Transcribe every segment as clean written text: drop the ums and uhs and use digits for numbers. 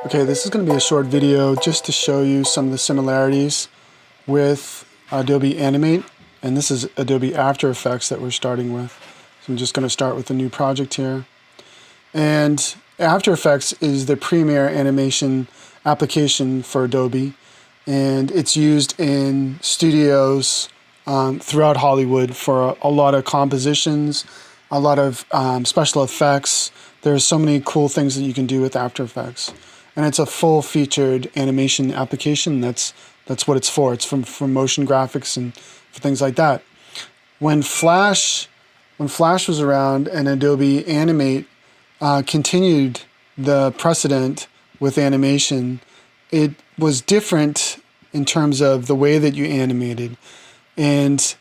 Okay, this is going to be a short video just to show you some of the similarities with Adobe Animate, and this is Adobe After Effects that we're starting with. So I'm just going to start with a new project here. And After Effects is the premier animation application for Adobe, and it's used in studios throughout Hollywood for a lot of compositions, a lot of special effects. There's so many cool things that you can do with After Effects. And it's a full-featured animation application. That's what it's for. It's for motion graphics and for things like that. When Flash was around and Adobe Animate continued the precedent with animation, it was different in terms of the way that you animated. And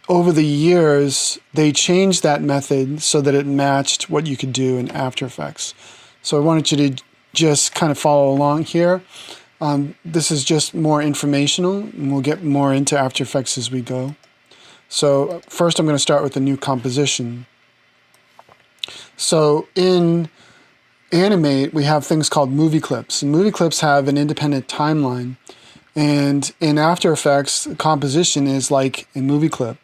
over the years, they changed that method so that it matched what you could do in After Effects. So I wanted you to just kind of follow along here. This is just more informational, and we'll get more into After Effects as we go. So first I'm going to start with a new composition. So in Animate, we have things called movie clips. And movie clips have an independent timeline. And in After Effects, the composition is like a movie clip.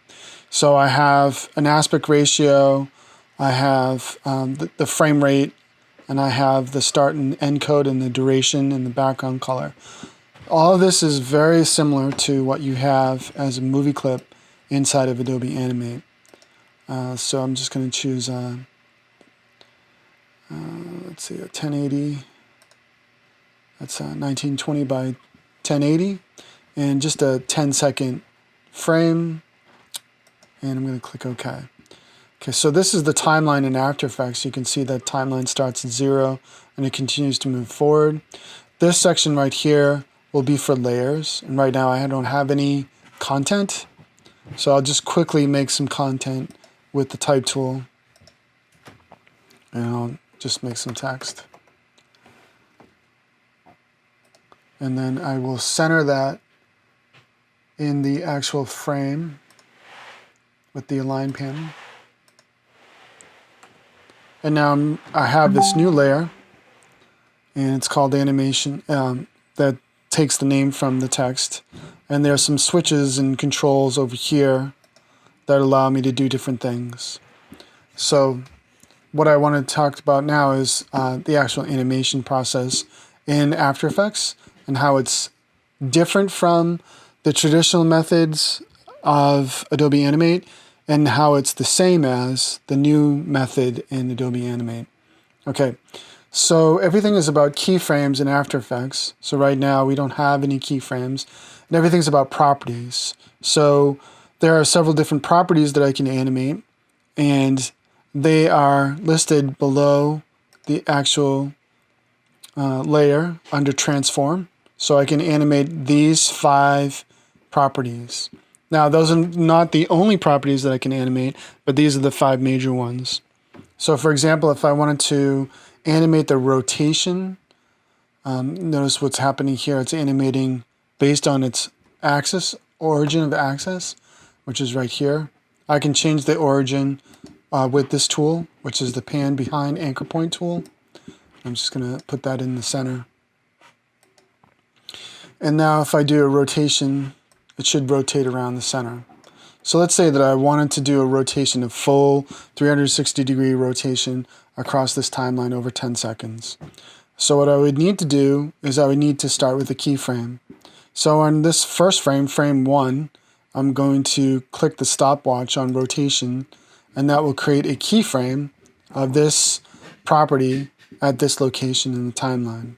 So I have an aspect ratio, I have the frame rate, and I have the start and end code and the duration and the background color. All of this is very similar to what you have as a movie clip inside of Adobe Animate. So I'm just going to choose, let's see, a 1080. That's 1920 by 1080, and just a 10-second frame. And I'm going to click OK. Okay, so this is the timeline in After Effects. You can see that timeline starts at 0 and it continues to move forward. This section right here will be for layers, and right now I don't have any content, so I'll just quickly make some content with the type tool, and I'll just make some text. And then I will center that in the actual frame with the align panel. And now I have this new layer, and it's called animation, that takes the name from the text. And there are some switches and controls over here that allow me to do different things. So what I want to talk about now is the actual animation process in After Effects and how it's different from the traditional methods of Adobe Animate, and how it's the same as the new method in Adobe Animate. Okay, so everything is about keyframes in After Effects. So right now we don't have any keyframes, and everything's about properties. So there are several different properties that I can animate, and they are listed below the actual layer under Transform. So I can animate these 5 properties. Now, those are not the only properties that I can animate, but these are the 5 major ones. So, for example, if I wanted to animate the rotation, notice what's happening here. It's animating based on its axis, origin of axis, which is right here. I can change the origin with this tool, which is the pan behind anchor point tool. I'm just going to put that in the center. And now if I do a rotation, it should rotate around the center. So let's say that I wanted to do a rotation, a full 360-degree rotation across this timeline over 10 seconds. So what I would need to do is I would need to start with a keyframe. So on this first frame, frame 1, I'm going to click the stopwatch on rotation, and that will create a keyframe of this property at this location in the timeline.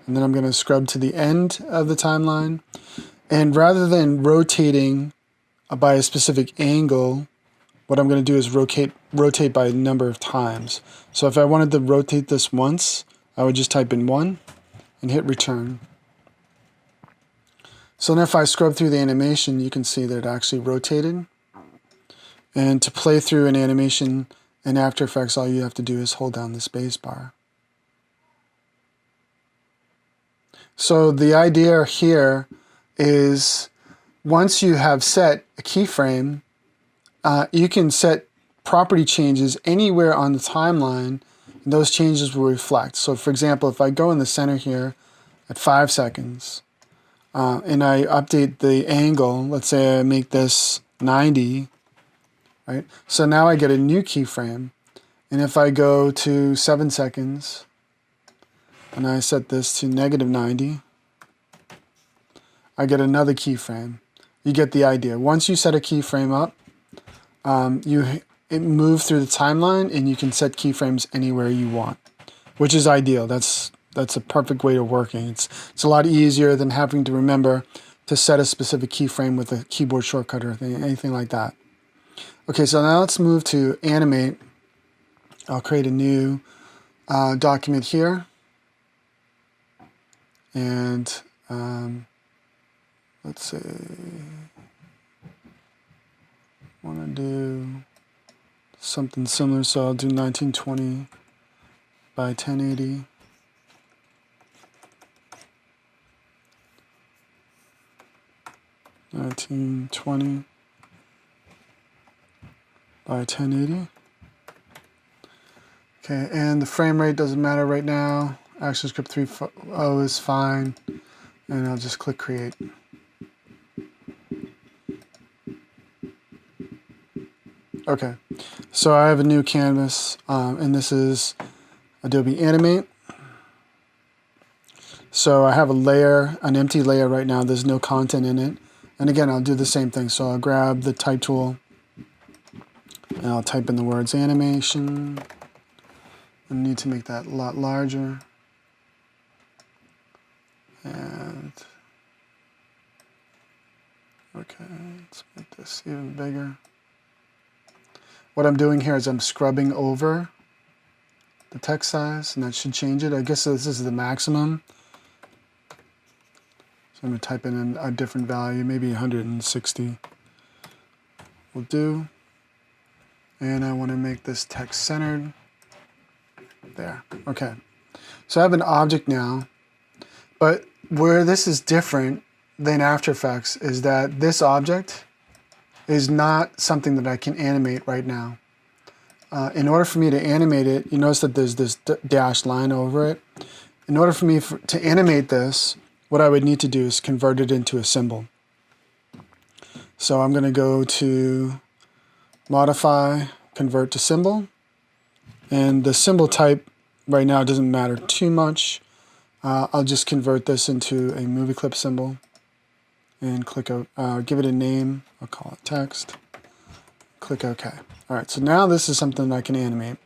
And then I'm going to scrub to the end of the timeline. And rather than rotating by a specific angle, what I'm going to do is rotate by a number of times. So if I wanted to rotate this once, I would just type in 1 and hit return. So then if I scrub through the animation, you can see that it actually rotated. And to play through an animation in After Effects, all you have to do is hold down the space bar. So the idea here is once you have set a keyframe, you can set property changes anywhere on the timeline And those changes will reflect. So for example, if I go in the center here at 5 seconds, and I update the angle, let's say I make this 90, right? So now I get a new keyframe. And if I go to 7 seconds, and I set this to -90, I get another keyframe. You get the idea. Once you set a keyframe up, it moves through the timeline, and you can set keyframes anywhere you want, which is ideal. That's a perfect way of working. It's a lot easier than having to remember to set a specific keyframe with a keyboard shortcut or anything like that. Okay, so now let's move to Animate. I'll create a new document here, and let's say I want to do something similar, so I'll do 1920 by 1080. (1920 by 1080). Okay, and the frame rate doesn't matter right now. ActionScript 3.0 is fine, and I'll just click Create. Okay, so I have a new canvas, and this is Adobe Animate. So I have a layer, an empty layer right now. There's no content in it. And again, I'll do the same thing. So I'll grab the type tool, and I'll type in the words animation. I need to make that a lot larger. And okay, let's make this even bigger. What I'm doing here is I'm scrubbing over the text size, and that should change it. I guess this is the maximum. So I'm going to type in a different value, maybe 160 will do. And I want to make this text centered. There. Okay. So I have an object now, but where this is different than After Effects is that this object is not something that I can animate right now. In order for me to animate it, you notice that there's this dashed line over it. In order for me to animate this, what I would need to do is convert it into a symbol. So I'm going to go to Modify, Convert to Symbol. And the symbol type right now doesn't matter too much. I'll just convert this into a movie clip symbol and click give it a name. I'll call it text. Click OK. All right, so now this is something I can animate.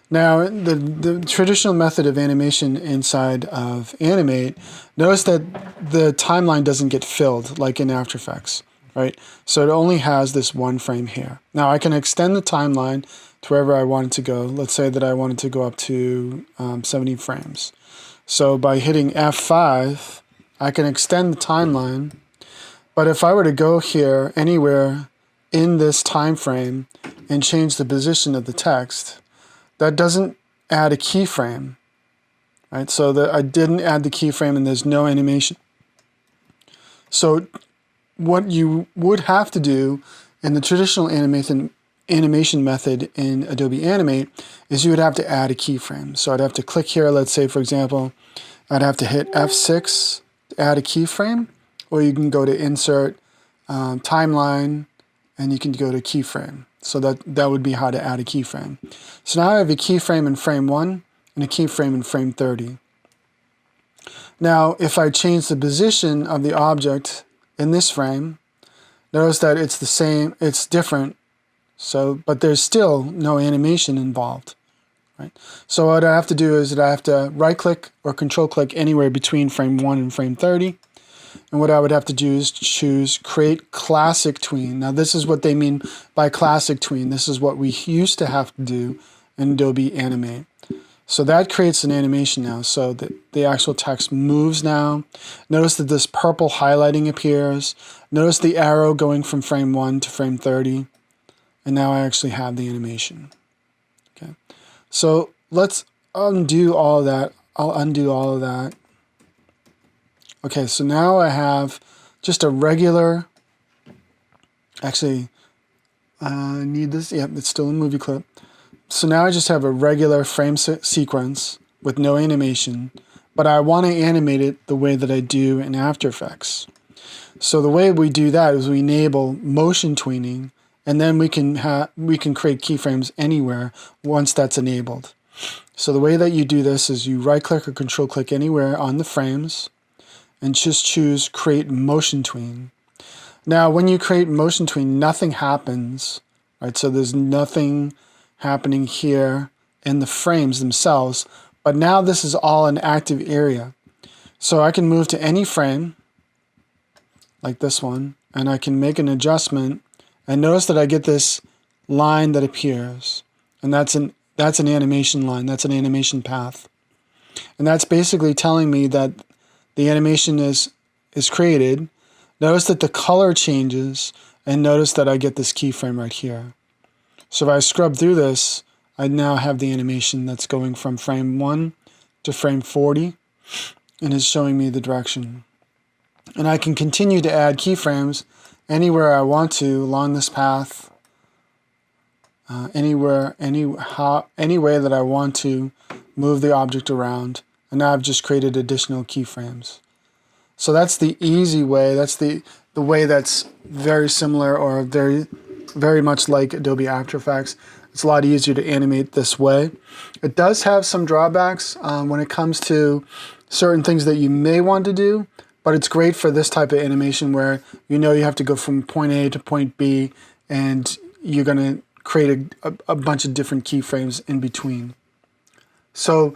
Now, the traditional method of animation inside of Animate, notice that the timeline doesn't get filled like in After Effects, right? So it only has this one frame here. Now, I can extend the timeline to wherever I want it to go. Let's say that I wanted to go up to 70 frames. So by hitting F5, I can extend the timeline. But if I were to go here anywhere in this time frame and change the position of the text, that doesn't add a keyframe, right? So that I didn't add the keyframe, and there's no animation. So what you would have to do in the traditional animation method in Adobe Animate is you would have to add a keyframe. So I'd have to click here. Let's say, for example, I'd have to hit F6 to add a keyframe, or you can go to Insert, Timeline, and you can go to Keyframe. So that would be how to add a keyframe. So now I have a keyframe in frame 1 and a keyframe in frame 30. Now, if I change the position of the object in this frame, notice that it's the same, it's different, but there's still no animation involved. Right? So what I have to do is that I have to right-click or control-click anywhere between frame 1 and frame 30. And what I would have to do is choose Create Classic Tween. Now this is what they mean by Classic Tween. This is what we used to have to do in Adobe Animate. So that creates an animation now. So that the actual text moves now. Notice that this purple highlighting appears. Notice the arrow going from frame 1 to frame 30. And now I actually have the animation. Okay. So let's undo all of that. I'll undo all of that. Okay, so now I have just a regular, actually, I need this, yep, it's still a movie clip. So now I just have a regular frame sequence with no animation, but I want to animate it the way that I do in After Effects. So the way we do that is we enable motion tweening, and then we can create keyframes anywhere once that's enabled. So the way that you do this is you right click or control click anywhere on the frames and just choose create motion tween. Now when you create motion tween, nothing happens, right? So there's nothing happening here in the frames themselves, but now this is all an active area. So I can move to any frame like this one, and I can make an adjustment, and notice that I get this line that appears, and that's an animation line, that's an animation path. And that's basically telling me that the animation is created. Notice that the color changes, and notice that I get this keyframe right here. So if I scrub through this, I now have the animation that's going from frame 1 to frame 40, and is showing me the direction. And I can continue to add keyframes anywhere I want to along this path, any way that I want to move the object around. And now I've just created additional keyframes. So that's the easy way. That's the way that's very similar, or very much like Adobe After Effects. It's a lot easier to animate this way. It does have some drawbacks when it comes to certain things that you may want to do, but it's great for this type of animation where you know you have to go from point A to point B, and you're going to create a bunch of different keyframes in between. So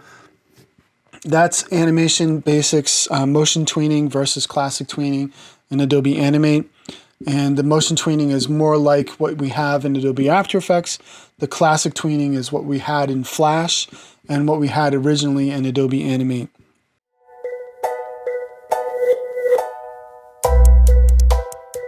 that's animation basics, motion tweening versus classic tweening in Adobe Animate. And the motion tweening is more like what we have in Adobe After Effects. The classic tweening is what we had in Flash and what we had originally in Adobe Animate.